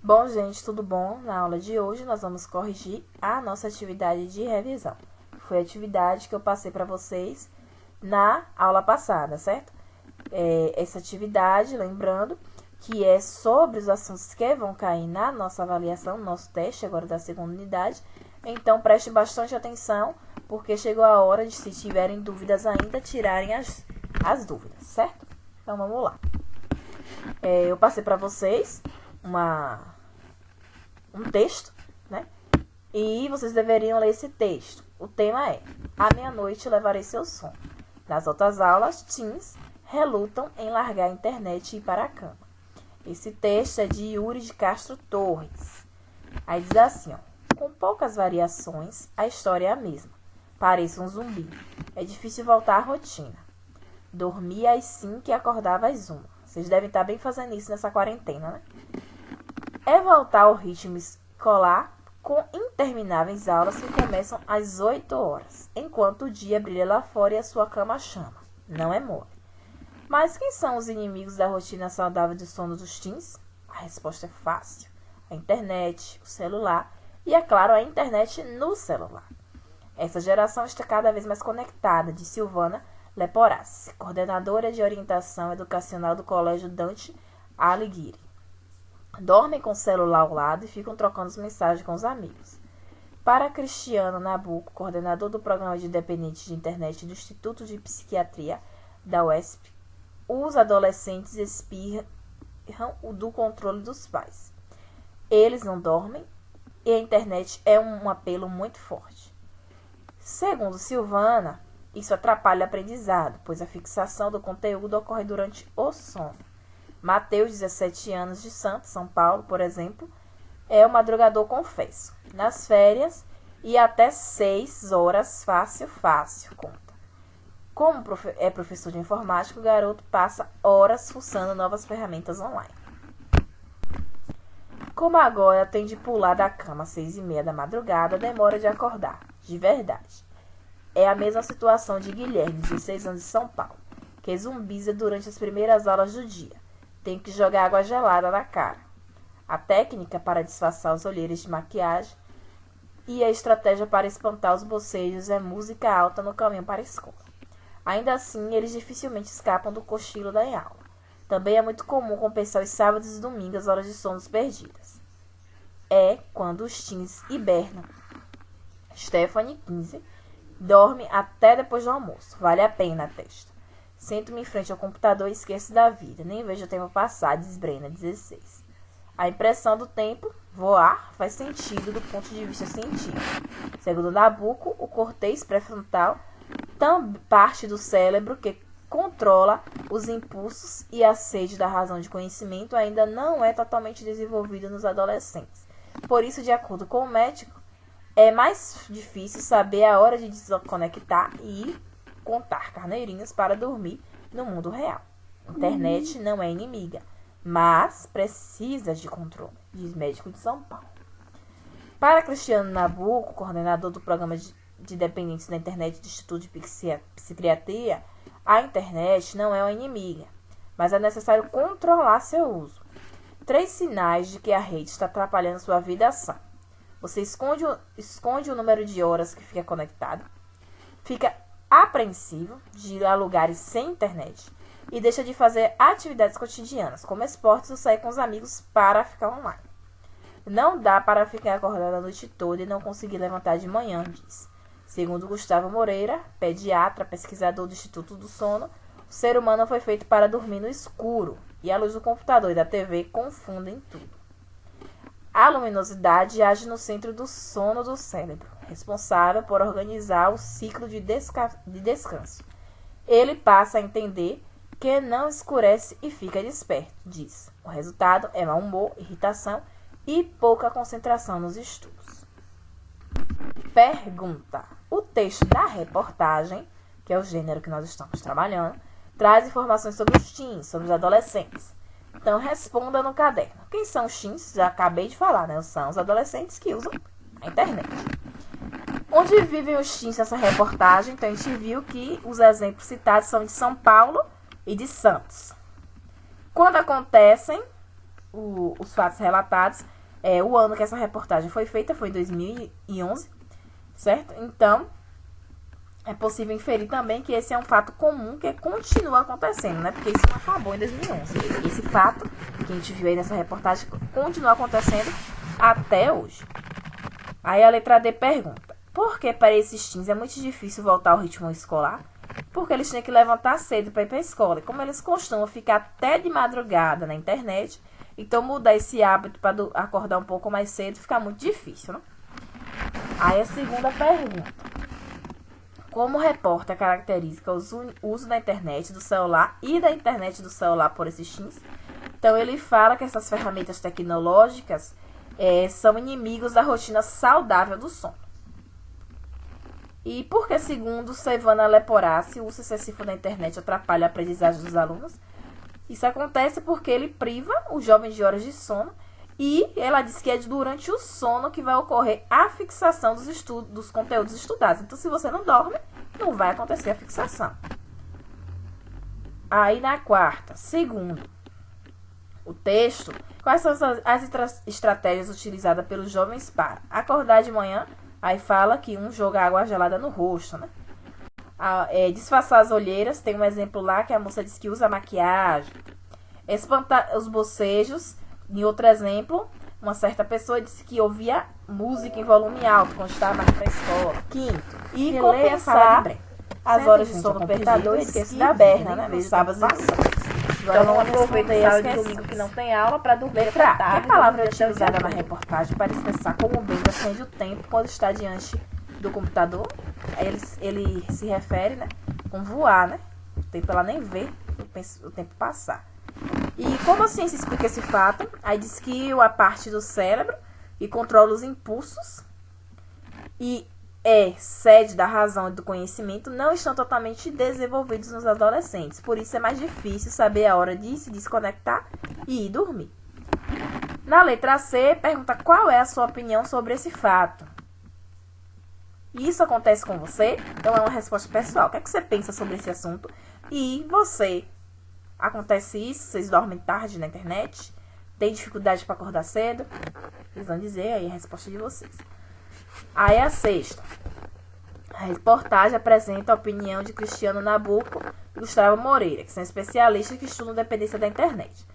Bom, gente, tudo bom? Na aula de hoje nós vamos corrigir a nossa atividade de revisão. Foi a atividade que eu passei para vocês na aula passada, certo? Essa atividade, lembrando, que é sobre os assuntos que vão cair na nossa avaliação, no nosso teste agora da segunda unidade. Então, preste bastante atenção, porque chegou a hora de, se tiverem dúvidas ainda, tirarem as dúvidas, certo? Então, vamos lá. Eu passei para vocês um texto, né? E vocês deveriam ler esse texto. O tema é: à meia-noite levarei seu sono. Nas outras aulas, teens relutam em largar a internet e ir para a cama. Esse texto é de Yuri de Castro Torres. Aí diz assim, ó: com poucas variações, a história é a mesma. Pareço um zumbi. É difícil voltar à rotina. Dormia às 5 e acordava às 1. Vocês devem estar bem fazendo isso nessa quarentena, né? É voltar ao ritmo escolar com intermináveis aulas que começam às 8 horas, enquanto o dia brilha lá fora e a sua cama chama. Não é mole. Mas quem são os inimigos da rotina saudável do sono dos teens? A resposta é fácil. A internet, o celular e, é claro, a internet no celular. Essa geração está cada vez mais conectada, disse Silvana Leporassi, coordenadora de orientação educacional do Colégio Dante Alighieri. Dormem com o celular ao lado e ficam trocando mensagens com os amigos. Para Cristiano Nabuco, coordenador do Programa de Independentes de Internet do Instituto de Psiquiatria da UESP, os adolescentes espirram do controle dos pais. Eles não dormem e a internet é um apelo muito forte. Segundo Silvana, isso atrapalha o aprendizado, pois a fixação do conteúdo ocorre durante o sono. Mateus, 17 anos, de Santos, São Paulo, por exemplo, é um madrugador, confesso. Nas férias, e até 6 horas, fácil, conta. Como é professor de informática, o garoto passa horas fuçando novas ferramentas online. Como agora tem de pular da cama às 6h30 da madrugada, demora de acordar, de verdade. É a mesma situação de Guilherme, 16 anos, de São Paulo, que zumbiza durante as primeiras aulas do dia. Tem que jogar água gelada na cara. A técnica para disfarçar os olheiros de maquiagem e a estratégia para espantar os bocejos é música alta no caminho para a escola. Ainda assim, eles dificilmente escapam do cochilo da aula. Também é muito comum compensar os sábados e domingos as horas de sono perdidas. É quando os teens hibernam. Stephanie, 15, dorme até depois do almoço. Vale a pena, testa. Sento-me em frente ao computador e esqueço da vida. Nem vejo o tempo passar, diz Brena, 16. A impressão do tempo voar faz sentido do ponto de vista científico. Segundo Nabuco, o cortês pré-frontal, parte do cérebro que controla os impulsos e a sede da razão de conhecimento, ainda não é totalmente desenvolvido nos adolescentes. Por isso, de acordo com o médico, é mais difícil saber a hora de desconectar e contar carneirinhos para dormir no mundo real. Internet não é inimiga, mas precisa de controle, diz médico de São Paulo. Para Cristiano Nabuco, coordenador do Programa de Dependentes da Internet do Instituto de Psiquiatria, a internet não é uma inimiga, mas é necessário controlar seu uso. 3 sinais de que a rede está atrapalhando sua vida são: você esconde o número de horas que fica conectado, fica apreensivo de ir a lugares sem internet e deixa de fazer atividades cotidianas, como esportes ou sair com os amigos para ficar online. Não dá para ficar acordado a noite toda e não conseguir levantar de manhã, diz. Segundo Gustavo Moreira, pediatra, pesquisador do Instituto do Sono, o ser humano foi feito para dormir no escuro e a luz do computador e da TV confundem tudo. A luminosidade age no centro do sono do cérebro, responsável por organizar o ciclo de descanso. Ele passa a entender que não escurece e fica desperto, diz. O resultado é mau humor, irritação e pouca concentração nos estudos. Pergunta: o texto da reportagem, que é o gênero que nós estamos trabalhando, traz informações sobre os teens, sobre os adolescentes. Então, responda no caderno. Quem são os teens? Já acabei de falar, né? São os adolescentes que usam a internet. Onde vivem os teens nessa reportagem? Então, a gente viu que os exemplos citados são de São Paulo e de Santos. Quando acontecem os fatos relatados, O ano que essa reportagem foi feita foi 2011, certo? Então, é possível inferir também que esse é um fato comum que continua acontecendo, né? Porque isso não acabou em 2011. Esse fato que a gente viu aí nessa reportagem continua acontecendo até hoje. Aí a letra D pergunta: por que para esses teens é muito difícil voltar ao ritmo escolar? Porque eles tinham que levantar cedo para ir para a escola. E como eles costumam ficar até de madrugada na internet, então mudar esse hábito para acordar um pouco mais cedo fica muito difícil, né? Aí a segunda pergunta: como o repórter caracteriza o uso da internet do celular e da internet do celular por esses teens? Então ele fala que essas ferramentas tecnológicas são inimigos da rotina saudável do sono. E porque, segundo Silvana Leporassi, o uso excessivo da internet atrapalha a aprendizagem dos alunos? Isso acontece porque ele priva os jovens de horas de sono e ela diz que é durante o sono que vai ocorrer a fixação dos conteúdos estudados. Então, se você não dorme, não vai acontecer a fixação. Aí, na quarta, segundo o texto, quais são as estratégias utilizadas pelos jovens para acordar de manhã? Aí fala que joga água gelada no rosto, né? Disfarçar as olheiras, tem um exemplo lá que a moça diz que usa maquiagem. Espantar os bocejos, em outro exemplo, uma certa pessoa disse que ouvia música em volume alto quando estava na escola. Quinto, e compensar as horas de sono perdido, esquece da berna, né? Nos sábados e domingos. Então não aproveita sábado e domingo que não tem aula para dormir até tarde. Que palavra é utilizada na reportagem para expressar como o Benja acende o tempo quando está diante do computador? Ele se refere, né, com voar, né? O tempo ela nem vê o tempo passar. E como a ciência explica esse fato? Aí diz que a parte do cérebro que controla os impulsos e sede da razão e do conhecimento não estão totalmente desenvolvidos nos adolescentes. Por isso é mais difícil saber a hora de se desconectar e ir dormir. Na letra C, pergunta qual é a sua opinião sobre esse fato. Isso acontece com você? Então é uma resposta pessoal. O que é que você pensa sobre esse assunto? E você? Acontece isso? Vocês dormem tarde na internet? Tem dificuldade para acordar cedo? Vocês vão dizer aí a resposta de vocês. Aí a sexta. A reportagem apresenta a opinião de Cristiano Nabuco e Gustavo Moreira, que são especialistas que estudam dependência da internet.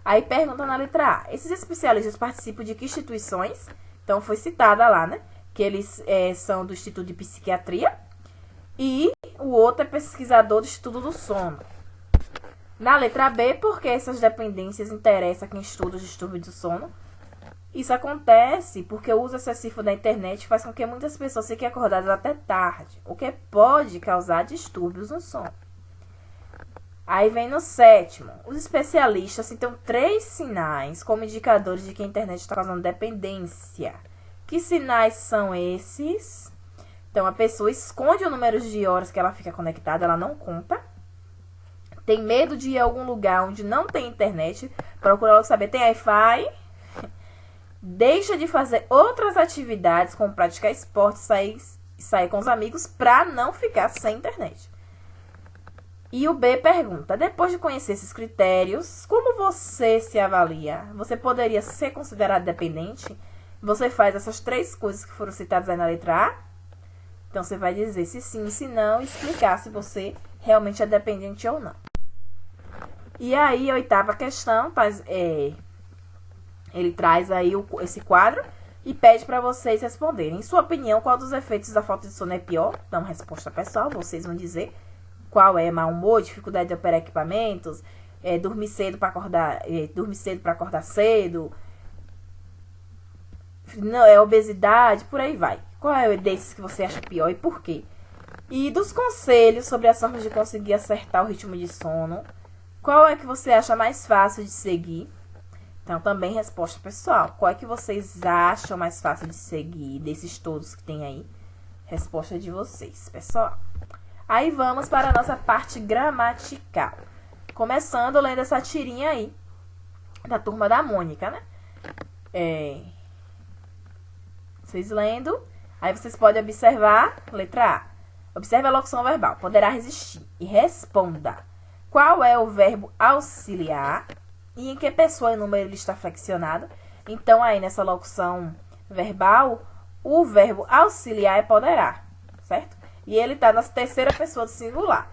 Aí pergunta na letra A: esses especialistas participam de que instituições? Então foi citada lá, né? Que eles são do Instituto de Psiquiatria e o outro é pesquisador do Estudo do Sono. Na letra B, porque essas dependências interessam a quem estuda os distúrbios do sono? Isso acontece porque o uso excessivo da internet faz com que muitas pessoas fiquem acordadas até tarde, o que pode causar distúrbios no sono. Aí vem no sétimo. Os especialistas citam 3 sinais como indicadores de que a internet está causando dependência. Que sinais são esses? Então, a pessoa esconde o número de horas que ela fica conectada, ela não conta. Tem medo de ir a algum lugar onde não tem internet, procura logo saber, tem Wi-Fi. Deixa de fazer outras atividades, como praticar esporte, sair com os amigos, para não ficar sem internet. E o B pergunta: depois de conhecer esses critérios, como você se avalia? Você poderia ser considerado dependente? Você faz essas 3 coisas que foram citadas aí na letra A? Então, você vai dizer se sim, se não, e explicar se você realmente é dependente ou não. E aí, a 8ª questão, ele traz aí esse quadro e pede para vocês responderem. Em sua opinião, qual dos efeitos da falta de sono é pior? Então, resposta pessoal, vocês vão dizer qual é: mau humor, dificuldade de operar equipamentos, dormir cedo para acordar cedo, não, obesidade, por aí vai. Qual é desses que você acha pior e por quê? E dos conselhos sobre as formas de conseguir acertar o ritmo de sono, qual é que você acha mais fácil de seguir? Então, também resposta pessoal. Qual é que vocês acham mais fácil de seguir desses todos que tem aí? Resposta de vocês, pessoal. Aí vamos para a nossa parte gramatical. Começando lendo essa tirinha aí, da turma da Mônica, né? Vocês lendo, aí vocês podem observar, letra A. Observe a locução verbal. Poderá resistir. E responda: qual é o verbo auxiliar e em que pessoa e número ele está flexionado? Então, aí nessa locução verbal, o verbo auxiliar é poderá, certo? E ele está na terceira pessoa do singular.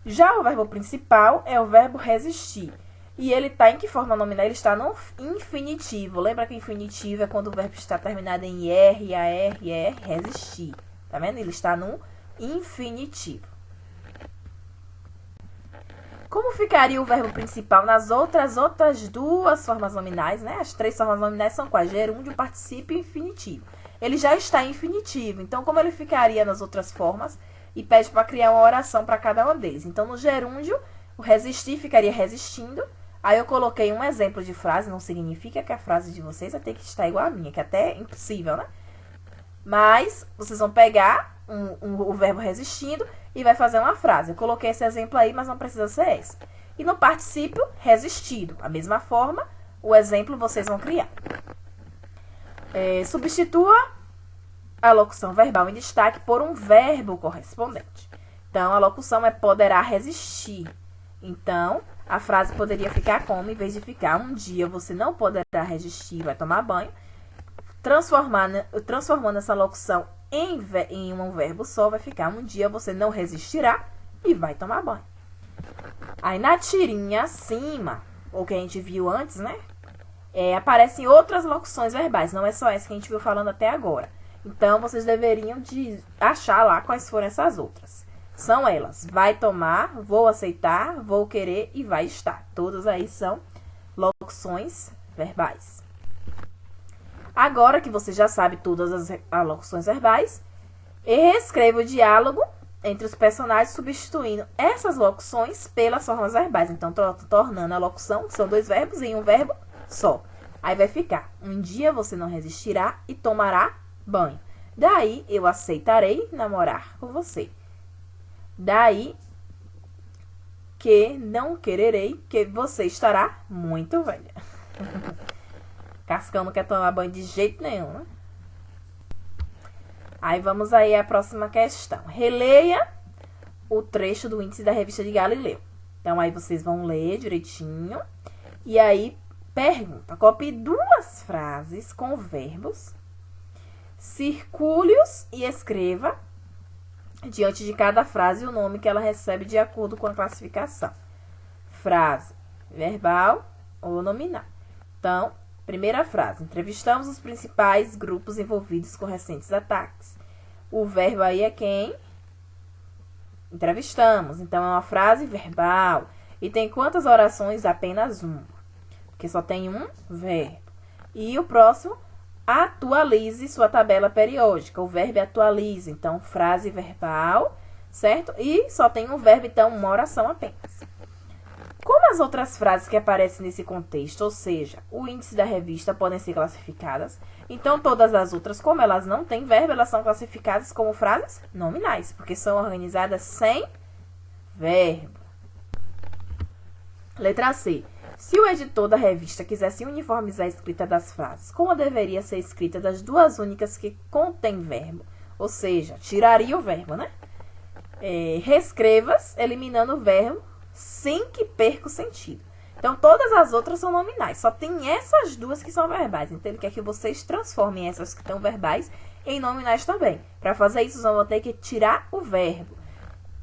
Já o verbo principal é o verbo resistir. E ele está em que forma nominal? Ele está no infinitivo. Lembra que infinitivo é quando o verbo está terminado em R, AR, ER, resistir. Tá vendo? Ele está no infinitivo. Como ficaria o verbo principal nas outras duas formas nominais, né? As três formas nominais são quais? Gerúndio, particípio e infinitivo. Ele já está em infinitivo. Então, como ele ficaria nas outras formas? E pede para criar uma oração para cada uma deles. Então, no gerúndio, o resistir ficaria resistindo. Aí eu coloquei um exemplo de frase. Não significa que a frase de vocês vai ter que estar igual a minha, que até é impossível, né? Mas vocês vão pegar o verbo resistindo e vai fazer uma frase. Eu coloquei esse exemplo aí, mas não precisa ser esse. E no particípio, resistido. A mesma forma, o exemplo vocês vão criar. Substitua a locução verbal em destaque por um verbo correspondente. Então, a locução é poderá resistir. Então, a frase poderia ficar como, em vez de ficar um dia você não poderá resistir, vai tomar banho, transformando essa locução em um verbo só, vai ficar um dia você não resistirá e vai tomar banho. Aí, na tirinha acima, ou que a gente viu antes, né? Aparecem outras locuções verbais, não é só essa que a gente viu falando até agora. Então, vocês deveriam achar lá quais foram essas outras. São elas: vai tomar, vou aceitar, vou querer e vai estar. Todas aí são locuções verbais. Agora que você já sabe todas as locuções verbais, reescreva o diálogo entre os personagens, substituindo essas locuções pelas formas verbais. Então, tornando a locução, são dois verbos em um verbo só. Aí vai ficar: um dia você não resistirá e tomará banho. Daí eu aceitarei namorar com você. Daí que não quererei, que você estará muito velha. Cascão não quer tomar banho de jeito nenhum, né? Aí vamos aí à próxima questão. Releia o trecho do índice da revista de Galileu. Então, aí vocês vão ler direitinho. E aí, pergunta. Copie duas frases com verbos. Circule-os e escreva diante de cada frase o nome que ela recebe de acordo com a classificação. Frase verbal ou nominal. Então, primeira frase. Entrevistamos os principais grupos envolvidos com recentes ataques. O verbo aí é quem? Entrevistamos. Então, é uma frase verbal. E tem quantas orações? Apenas uma. Porque só tem um verbo. E o próximo, atualize sua tabela periódica. O verbo é atualize. Então, frase verbal, certo? E só tem um verbo, então, uma oração apenas. Como as outras frases que aparecem nesse contexto, ou seja, o índice da revista, podem ser classificadas, então todas as outras, como elas não têm verbo, elas são classificadas como frases nominais, porque são organizadas sem verbo. Letra C. Se o editor da revista quisesse uniformizar a escrita das frases, como deveria ser escrita das duas únicas que contêm verbo? Ou seja, tiraria o verbo, né? Reescreva-as, eliminando o verbo, sem que perca o sentido. Então, todas as outras são nominais. Só tem essas duas que são verbais. Então, ele quer que vocês transformem essas que estão verbais em nominais também. Para fazer isso, vocês vão ter que tirar o verbo.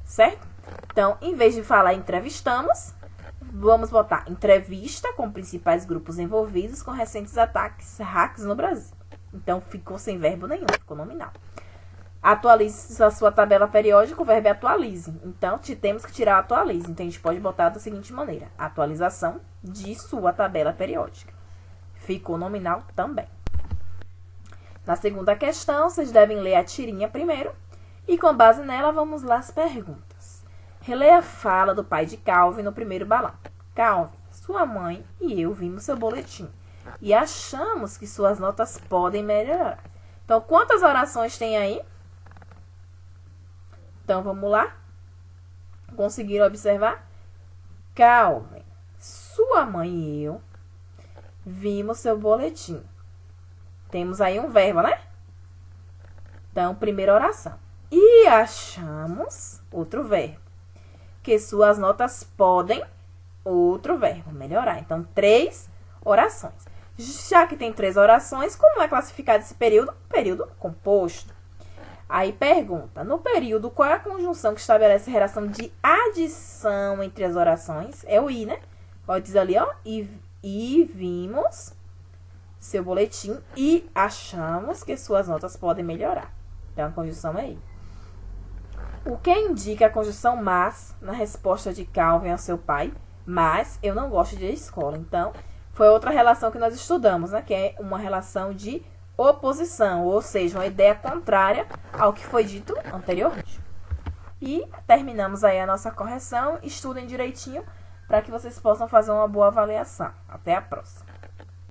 Certo? Então, em vez de falar entrevistamos, vamos botar entrevista com principais grupos envolvidos com recentes ataques hacks no Brasil. Então, ficou sem verbo nenhum, ficou nominal. Atualize a sua tabela periódica, o verbo é atualize. Então, temos que tirar o atualize. Então, a gente pode botar da seguinte maneira: atualização de sua tabela periódica. Ficou nominal também. Na segunda questão, vocês devem ler a tirinha primeiro. E com base nela, vamos lá as perguntas. Releia a fala do pai de Calvin no primeiro balão. Calvin, sua mãe e eu vimos seu boletim. E achamos que suas notas podem melhorar. Então, quantas orações tem aí? Então, vamos lá? Conseguiram observar? Calvin, sua mãe e eu vimos seu boletim. Temos aí um verbo, né? Então, primeira oração. E achamos, outro verbo, que suas notas podem, outro verbo, melhorar. Então, 3 orações. Já que tem 3 orações, como é classificado esse período? Período composto. Aí pergunta, no período, qual é a conjunção que estabelece a relação de adição entre as orações? É o I, né? Pode dizer ali, ó, e vimos seu boletim e achamos que suas notas podem melhorar. Então, a conjunção é I. O que indica a conjunção mas na resposta de Calvin ao seu pai? Mas eu não gosto de ir à escola. Então, foi outra relação que nós estudamos, né? Que é uma relação de oposição, ou seja, uma ideia contrária ao que foi dito anteriormente. E terminamos aí a nossa correção. Estudem direitinho para que vocês possam fazer uma boa avaliação. Até a próxima.